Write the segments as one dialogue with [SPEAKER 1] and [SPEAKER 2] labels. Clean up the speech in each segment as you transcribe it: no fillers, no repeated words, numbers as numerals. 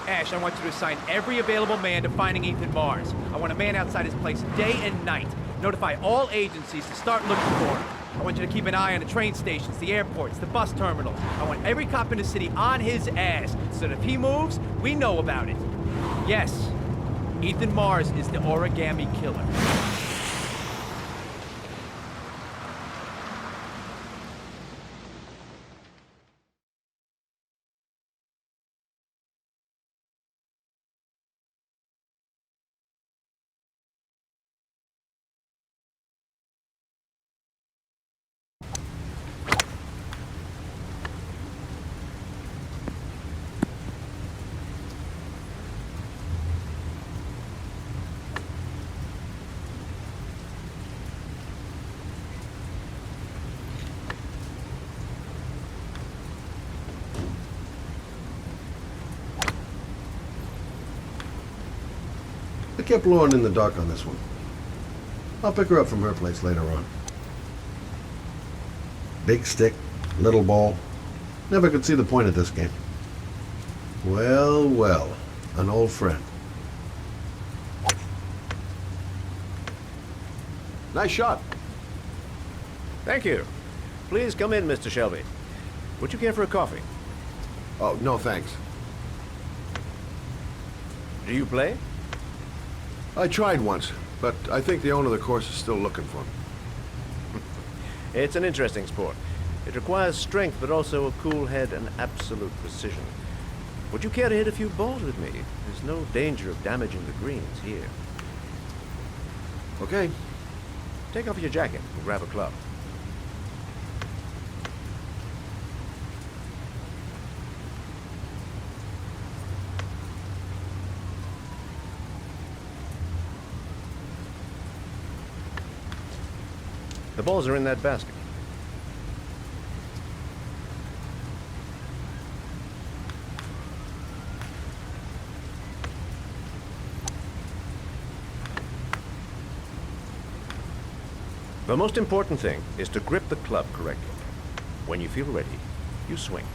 [SPEAKER 1] Ash, I want you to assign every available man to finding Ethan Mars. I want a man outside his place day and night. Notify all agencies to start looking for him. I want you to keep an eye on the train stations, the airports, the bus terminals. I want every cop in the city on his ass, so that if he moves, we know about it. Yes, Ethan Mars is the origami killer.
[SPEAKER 2] I kept Lauren in the dark on this one. I'll pick her up from her place later on. Big stick, little ball. Never could see the point of this game. Well, well, an old friend. Nice shot.
[SPEAKER 3] Thank you. Please come in, Mr. Shelby. Would you care for a coffee?
[SPEAKER 2] Oh, no thanks.
[SPEAKER 3] Do you play?
[SPEAKER 2] I tried once, but I think the owner of the course is still looking for me.
[SPEAKER 3] It's an interesting sport. It requires strength, but also a cool head and absolute precision. Would you care to hit a few balls with me? There's no danger of damaging the greens here.
[SPEAKER 2] Okay.
[SPEAKER 3] Take off your jacket and grab a club. The balls are in that basket. The most important thing is to grip the club correctly. When you feel ready, you swing.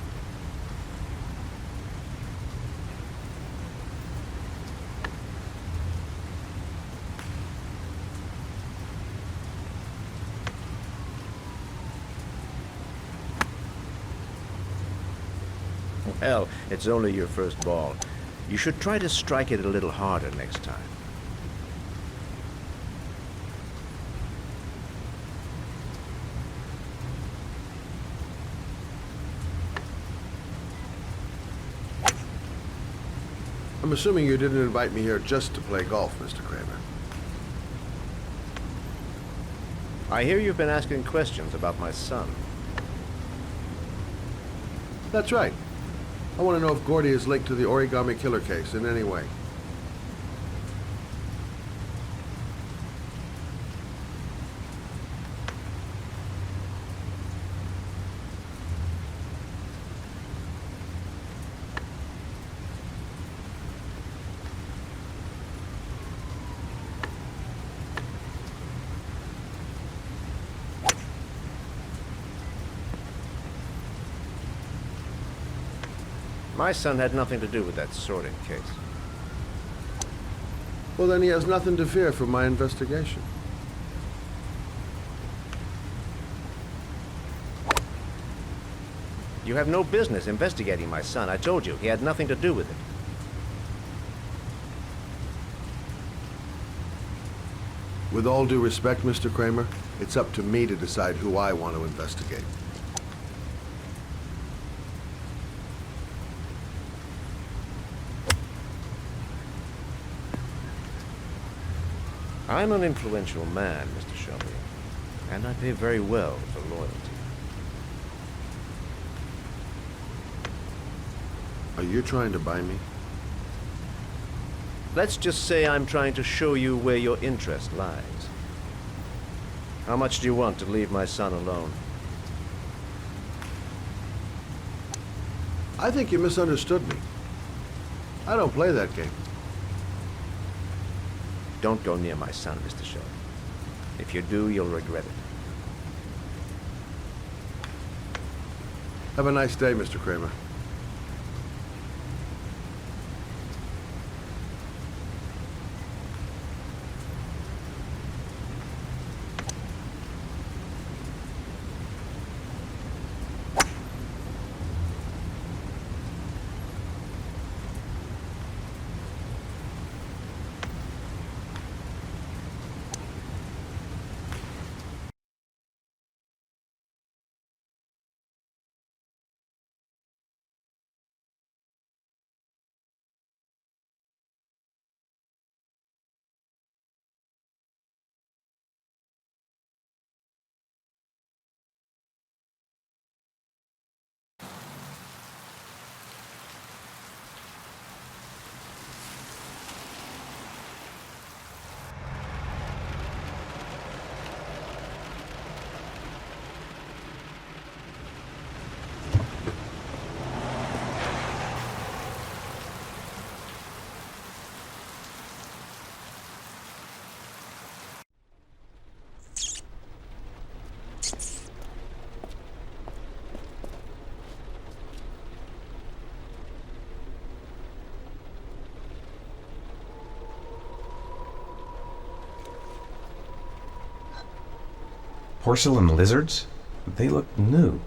[SPEAKER 3] Well, it's only your first ball. You should try to strike it a little harder next time.
[SPEAKER 2] I'm assuming you didn't invite me here just to play golf, Mr. Kramer.
[SPEAKER 3] I hear you've been asking questions about my son.
[SPEAKER 2] That's right. I want to know if Gordy is linked to the origami killer case in any way.
[SPEAKER 3] My son had nothing to do with that sorting case.
[SPEAKER 2] Well, then he has nothing to fear from my investigation.
[SPEAKER 3] You have no business investigating my son. I told you, he had nothing to do with it.
[SPEAKER 2] With all due respect, Mr. Kramer, it's up to me to decide who I want to investigate.
[SPEAKER 3] I'm an influential man, Mr. Shelby, and I pay very well for loyalty.
[SPEAKER 2] Are you trying to buy me?
[SPEAKER 3] Let's just say I'm trying to show you where your interest lies. How much do you want to leave my son alone?
[SPEAKER 2] I think you misunderstood me. I don't play that game.
[SPEAKER 3] Don't go near my son, Mr. Shelby. If you do, you'll regret it.
[SPEAKER 2] Have a nice day, Mr. Kramer.
[SPEAKER 4] Porcelain lizards? They look new.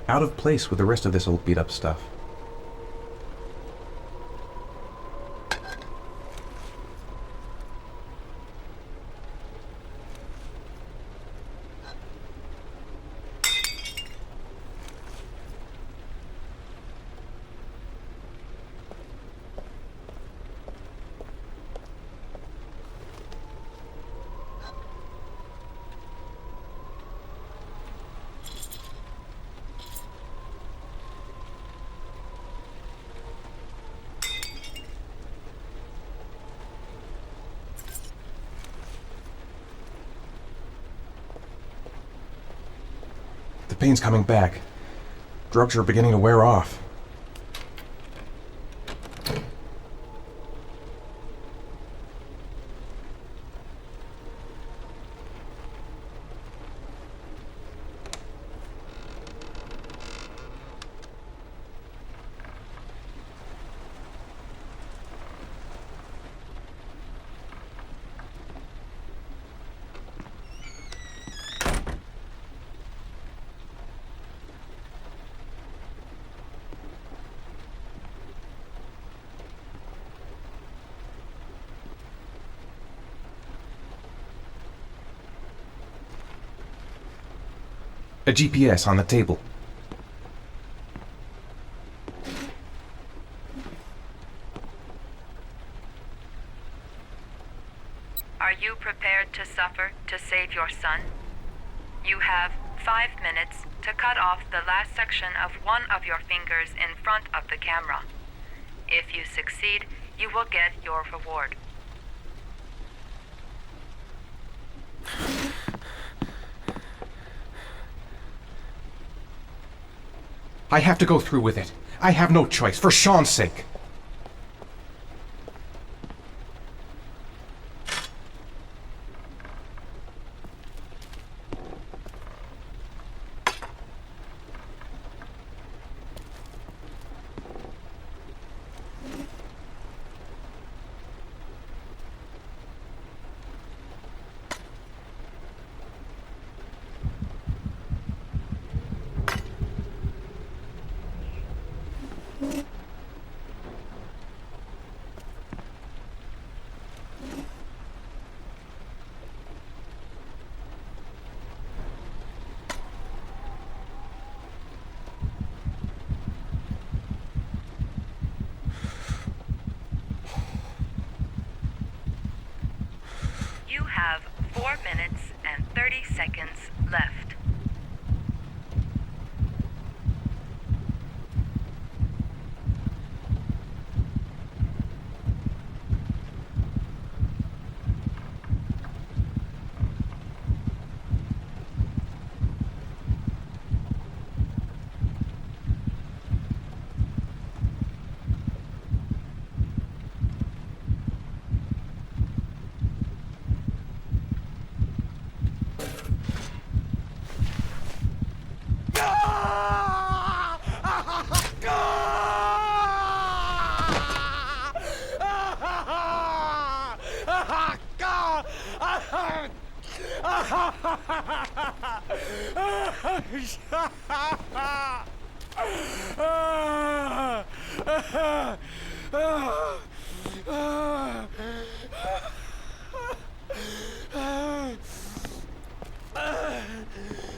[SPEAKER 4] Out of place with the rest of this old beat-up stuff. The pain's coming back. Drugs are beginning to wear off. A GPS on the table.
[SPEAKER 5] Are you prepared to suffer to save your son? You have 5 minutes to cut off the last section of one of your fingers in front of the camera. If you succeed, you will get your reward.
[SPEAKER 4] I have to go through with it. I have no choice, for Sean's sake.
[SPEAKER 5] You have 4 minutes and 30 seconds left.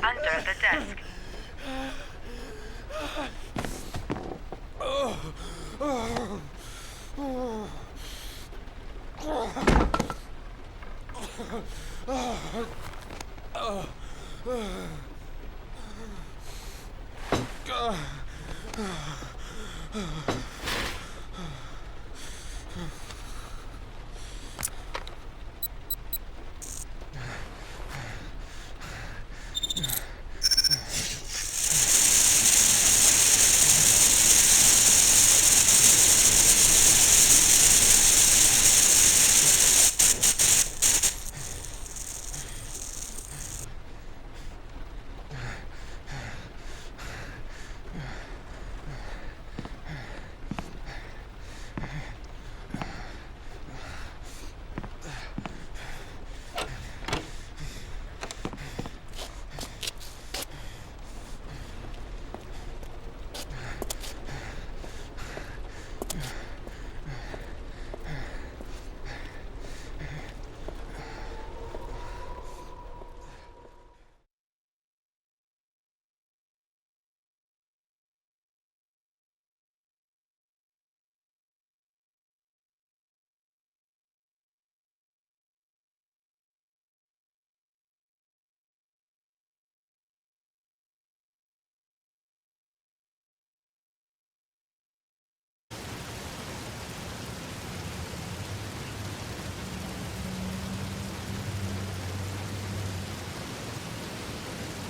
[SPEAKER 5] Under the desk.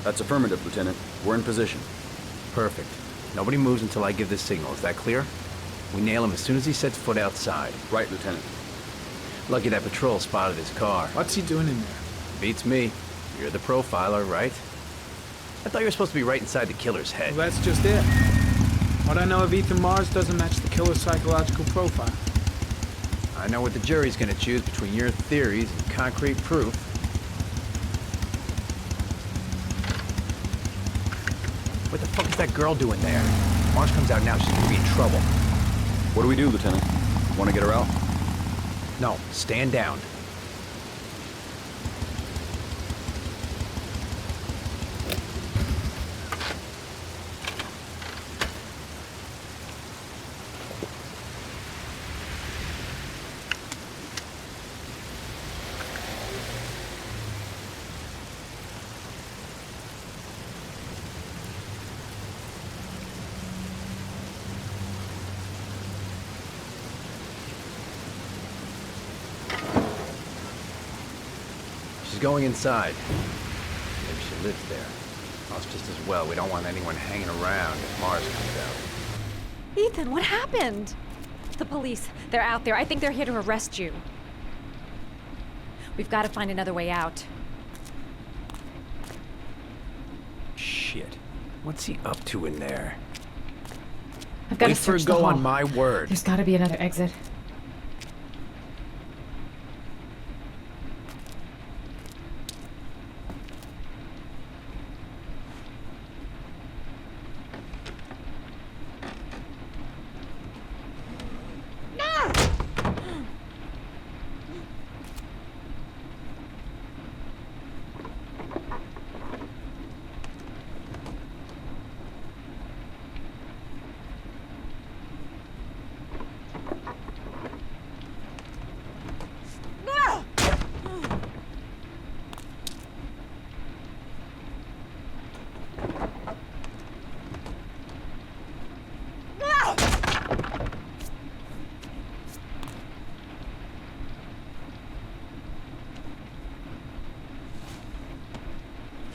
[SPEAKER 6] That's affirmative, Lieutenant. We're in position.
[SPEAKER 1] Perfect. Nobody moves until I give the signal. Is that clear? We nail him as soon as he sets foot outside.
[SPEAKER 6] Right, Lieutenant.
[SPEAKER 1] Lucky that patrol spotted his car.
[SPEAKER 7] What's he doing in there?
[SPEAKER 1] Beats me. You're the profiler, right? I thought you were supposed to be right inside the killer's head.
[SPEAKER 7] Well, that's just it. What I know of Ethan Mars doesn't match the killer's psychological profile.
[SPEAKER 1] I know what the jury's gonna choose between your theories and concrete proof. What the fuck is that girl doing there? Mars comes out now, she's gonna be in trouble.
[SPEAKER 6] What do we do, Lieutenant? Want to get her out?
[SPEAKER 1] No, stand down. She's going inside. Maybe she lives there. Well, it's just as well. We don't want anyone hanging around if Mars comes out.
[SPEAKER 8] Ethan, what happened? The police. They're out there. I think they're here to arrest you. We've got to find another way out.
[SPEAKER 1] Shit. What's he up to in there?
[SPEAKER 8] I've got to
[SPEAKER 1] Wait for a
[SPEAKER 8] search the
[SPEAKER 1] go
[SPEAKER 8] hall.
[SPEAKER 1] on my word.
[SPEAKER 8] There's got to be another exit.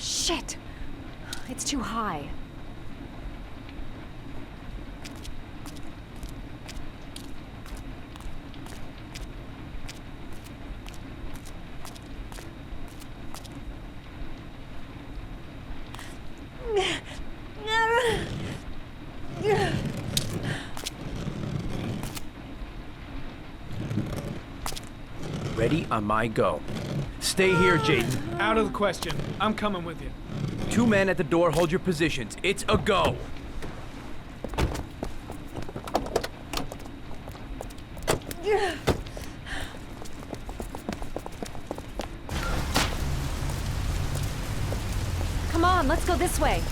[SPEAKER 8] Shit! It's too high.
[SPEAKER 1] Ready on my go. Stay here, Jaden.
[SPEAKER 7] Out of the question. I'm coming with you.
[SPEAKER 1] 2 men at the door, hold your positions. It's a go.
[SPEAKER 8] Come on, let's go this way.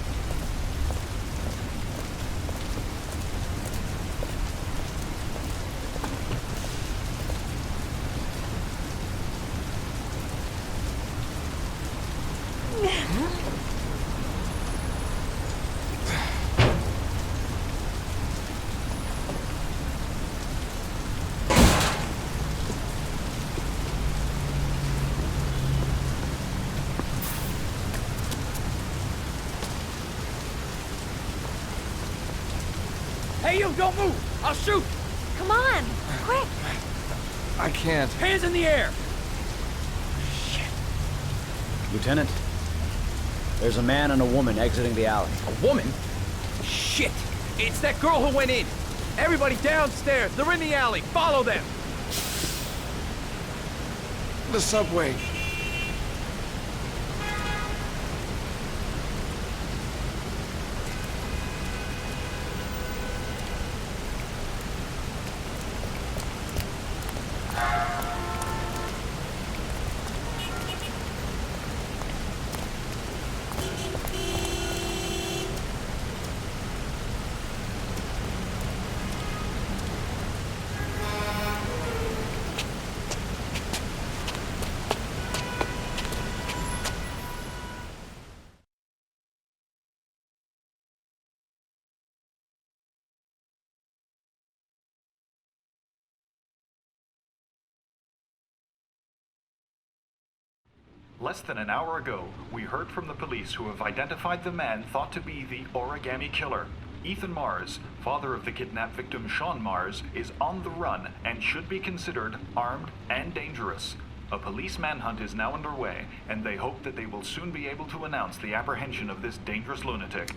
[SPEAKER 1] Hey, you, don't move! I'll shoot!
[SPEAKER 8] Come on, quick!
[SPEAKER 4] I can't.
[SPEAKER 1] Hands in the air!
[SPEAKER 9] Lieutenant, there's a man and a woman exiting the alley.
[SPEAKER 1] A woman? Shit! It's that girl who went in! Everybody downstairs! They're in the alley! Follow them!
[SPEAKER 4] The subway.
[SPEAKER 10] Less than an hour ago, we heard from the police who have identified the man thought to be the origami killer. Ethan Mars, father of the kidnapped victim Sean Mars, is on the run and should be considered armed and dangerous. A police manhunt is now underway, and they hope that they will soon be able to announce the apprehension of this dangerous lunatic.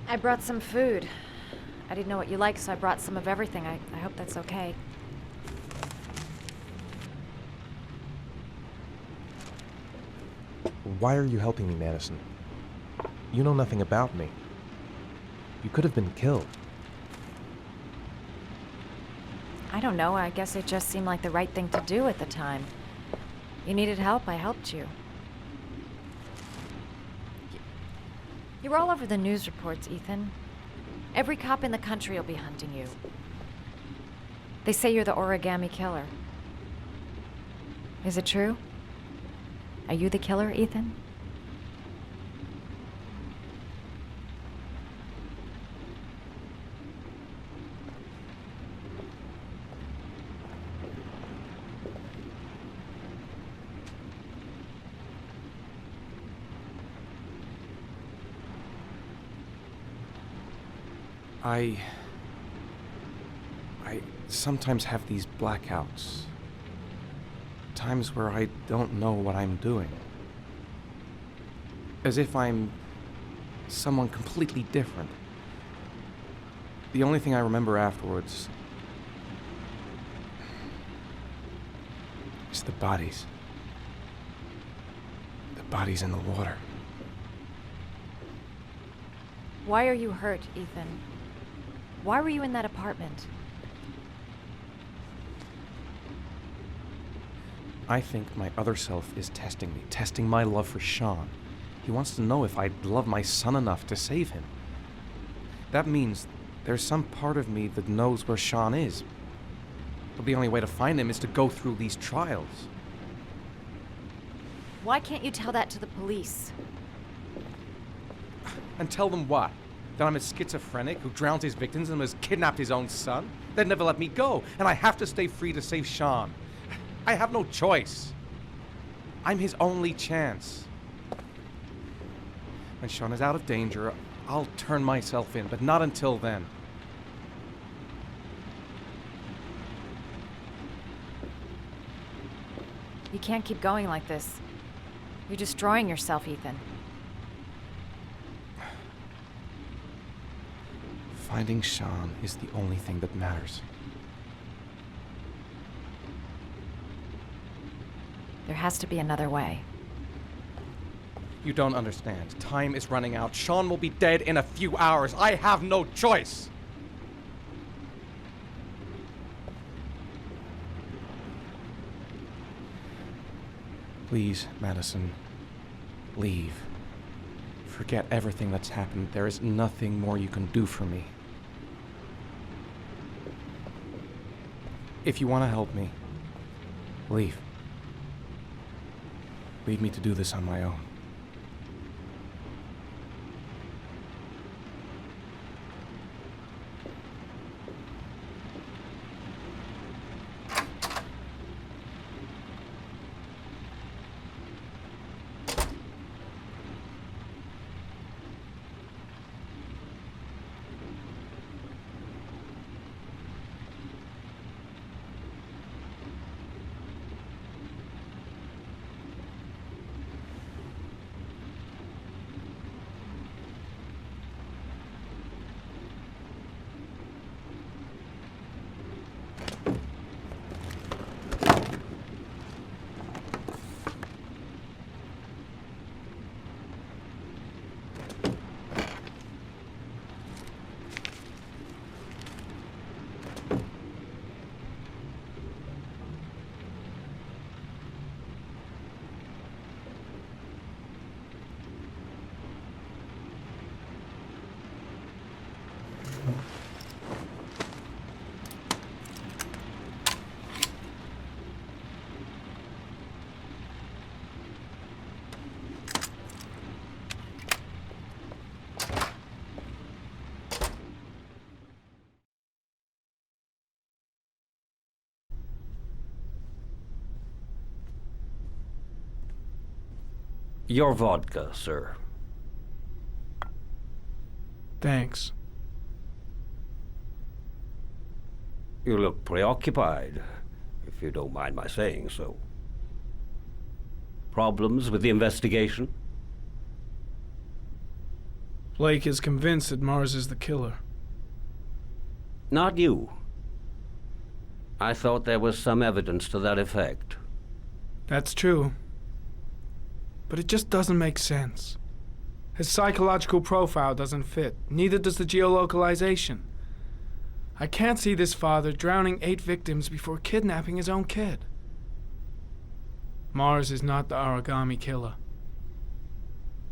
[SPEAKER 8] I brought some food. I didn't know what you like, so I brought some of everything. I hope that's okay.
[SPEAKER 4] Why are you helping me, Madison? You know nothing about me. You could have been killed.
[SPEAKER 8] I don't know. I guess it just seemed like the right thing to do at the time. You needed help, I helped you. You're all over the news reports, Ethan. Every cop in the country will be hunting you. They say you're the origami killer. Is it true? Are you the killer, Ethan?
[SPEAKER 4] I sometimes have these blackouts. Times where I don't know what I'm doing. As if I'm someone completely different. The only thing I remember afterwards is the bodies. The bodies in the water.
[SPEAKER 8] Why are you hurt, Ethan? Why were you in that apartment?
[SPEAKER 4] I think my other self is testing me, testing my love for Sean. He wants to know if I'd love my son enough to save him. That means there's some part of me that knows where Sean is. But the only way to find him is to go through these trials.
[SPEAKER 8] Why can't you tell that to the police?
[SPEAKER 4] And tell them what? That I'm a schizophrenic who drowns his victims and has kidnapped his own son? They'd never let me go, and I have to stay free to save Sean. I have no choice. I'm his only chance. When Sean is out of danger, I'll turn myself in, but not until then.
[SPEAKER 8] You can't keep going like this. You're destroying yourself, Ethan.
[SPEAKER 4] Finding Sean is the only thing that matters.
[SPEAKER 8] There has to be another way.
[SPEAKER 4] You don't understand. Time is running out. Sean will be dead in a few hours. I have no choice. Please, Madison, leave. Forget everything that's happened. There is nothing more you can do for me. If you want to help me, leave. Leave me to do this on my own.
[SPEAKER 11] Your vodka, sir.
[SPEAKER 7] Thanks.
[SPEAKER 11] You look preoccupied, if you don't mind my saying so. Problems with the investigation?
[SPEAKER 7] Blake is convinced that Mars is the killer.
[SPEAKER 11] Not you. I thought there was some evidence to that effect.
[SPEAKER 7] That's true. But it just doesn't make sense. His psychological profile doesn't fit. Neither does the geolocalization. I can't see this father drowning 8 victims before kidnapping his own kid. Mars is not the origami killer.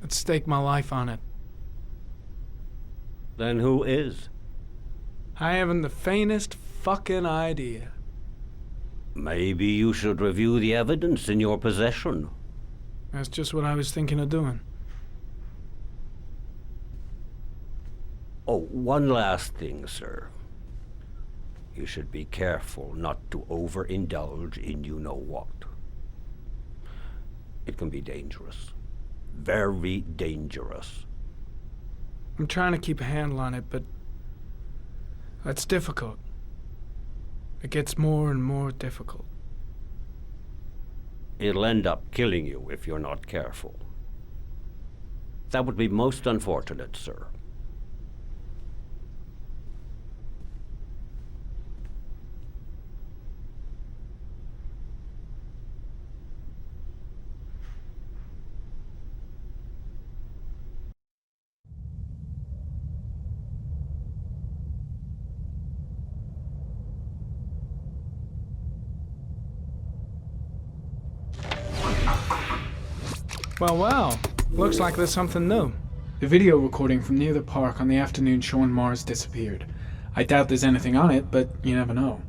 [SPEAKER 7] I'd stake my life on it.
[SPEAKER 11] Then who is?
[SPEAKER 7] I haven't the faintest fucking idea.
[SPEAKER 11] Maybe you should review the evidence in your possession.
[SPEAKER 7] That's just what I was thinking of doing.
[SPEAKER 11] Oh, one last thing, sir. You should be careful not to overindulge in you-know-what. It can be dangerous. Very dangerous.
[SPEAKER 7] I'm trying to keep a handle on it, but that's difficult. It gets more and more difficult.
[SPEAKER 11] It'll end up killing you if you're not careful. That would be most unfortunate, sir.
[SPEAKER 7] Well, looks like there's something new. The video recording from near the park on the afternoon Sean Mars disappeared. I doubt there's anything on it, but you never know.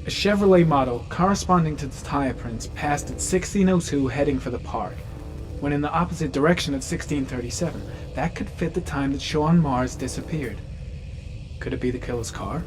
[SPEAKER 7] A Chevrolet model corresponding to the tire prints passed at 1602 heading for the park. When in the opposite direction at 1637. That could fit the time that Sean Mars disappeared. Could it be the killer's car?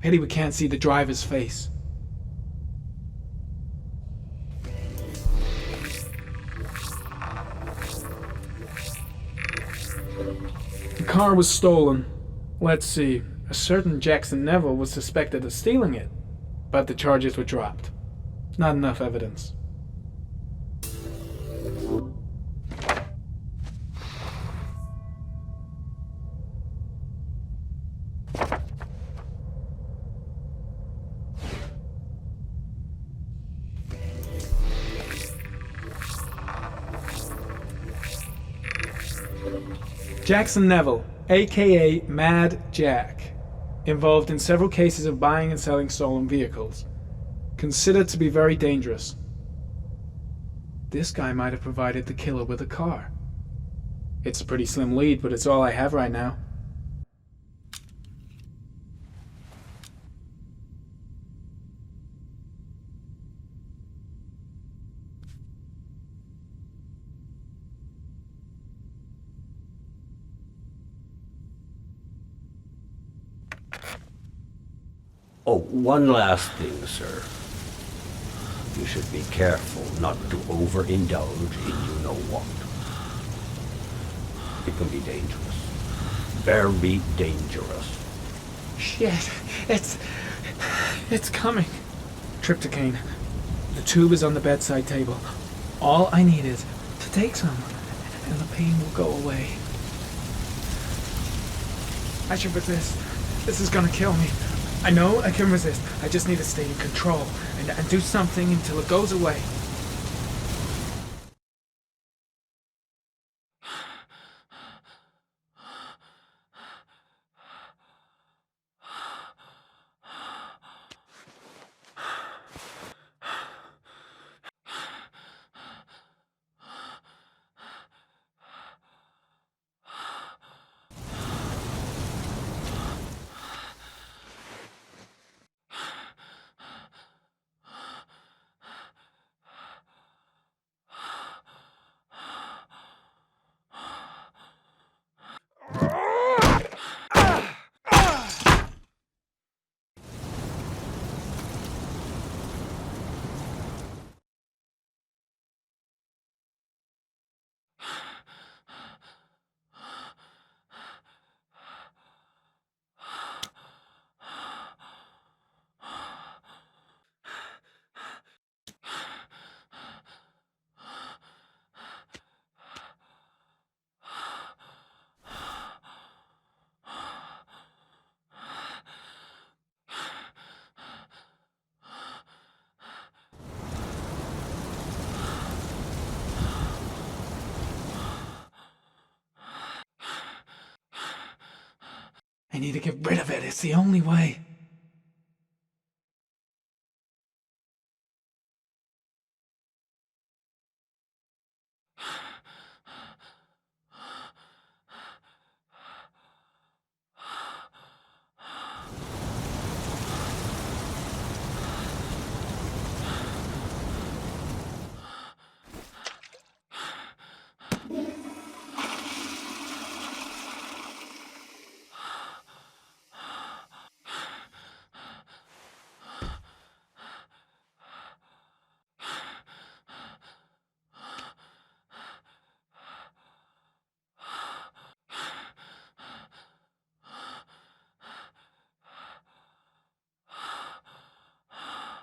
[SPEAKER 7] Pity we can't see the driver's face. The car was stolen. Let's see. A certain Jackson Neville was suspected of stealing it, but the charges were dropped. Not enough evidence. Jackson Neville, aka Mad Jack, involved in several cases of buying and selling stolen vehicles. Considered to be very dangerous. This guy might have provided the killer with a car. It's a pretty slim lead, but it's all I have right now.
[SPEAKER 11] Oh, one last thing, sir. You should be careful not to overindulge in you-know-what. It can be dangerous. Very dangerous.
[SPEAKER 7] Shit, it's coming. Trypticane. The tube is on the bedside table. All I need is to take some, and the pain will go away. I should resist. This is gonna kill me. I know I can resist. I just need to stay in control and do something until it goes away. I need to get rid of it. It's the only way.